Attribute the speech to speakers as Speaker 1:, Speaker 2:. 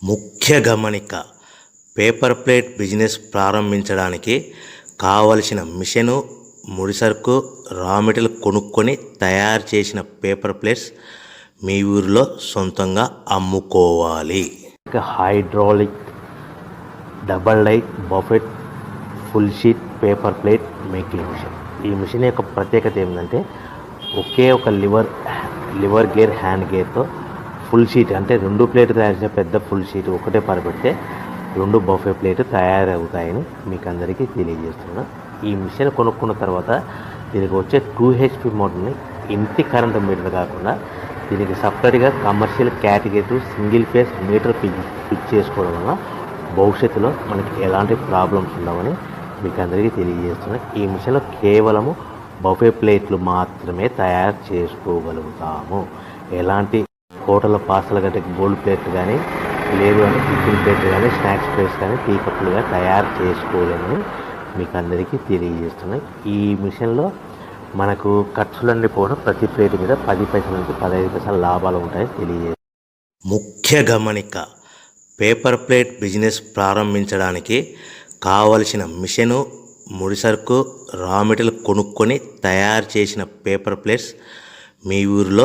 Speaker 1: ముఖ్య గమనిక: paper plate business ప్రారంభించడానికి కావలసిన మిషను, ముడిసరుకు, రా మెటీరియల్ కొనుక్కొని తయారు చేసిన పేపర్ ప్లేట్స్ మీ ఊరిలో సొంతంగా అమ్ముకోవాలి. Hydraulic double die buffet full sheet paper plate making machine. ఈ మిషన్ యొక్క ప్రత్యేకత ఏంటంటే ఒకే ఒక లివర్ గేర్, హ్యాండ్ గేర్తో ఫుల్ షీట్ అంటే 2 ప్లేట్ తయారు చేసే పెద్ద ఫుల్ షీట్ ఒకటే పరబెడితే 2 బఫే ప్లేట్ తయారవుతాయని మీకు అందరికీ తెలియజేస్తున్నాను. ఈ మిషన్ కొనుక్కున్న తర్వాత దీనికి వచ్చే 2 HP మోటార్ని ఇంటి కరెంటు మీటర్ కాకుండా దీనికి సపరేట్గా commercial category single phase metre fix చేసుకోవడం వల్ల భవిష్యత్తులో మనకి ఎలాంటి ప్రాబ్లమ్స్ ఉండవని మీకు అందరికీ తెలియజేస్తున్నాను. ఈ మిషన్లో కేవలము బఫే ప్లేట్లు మాత్రమే తయారు చేసుకోగలుగుతాము. ఎలాంటి హోటల్ పార్సల్ గట్టే గోల్డ్ ప్లేట్ కానీ, లేదు అంటే టిఫిన్ ప్లేట్ కానీ, స్నాక్స్ ప్లేట్స్ కానీ, టీ కప్పులుగా తయారు చేసుకోలేమని మీకు అందరికీ తెలియజేస్తున్నాయి. ఈ మిషన్లో మనకు ఖర్చులన్నీ పోవడం ప్రతి ప్లేట్ మీద 10 పైసల నుంచి 15 పైసల లాభాలు ఉంటాయని తెలియజేస్తాయి. ముఖ్య గమనిక: పేపర్ ప్లేట్ బిజినెస్ ప్రారంభించడానికి కావలసిన మిషను, ముడిసరుకు, రా మెటీరియల్ కొనుక్కొని తయారు చేసిన పేపర్ ప్లేట్స్ మీ ఊరిలో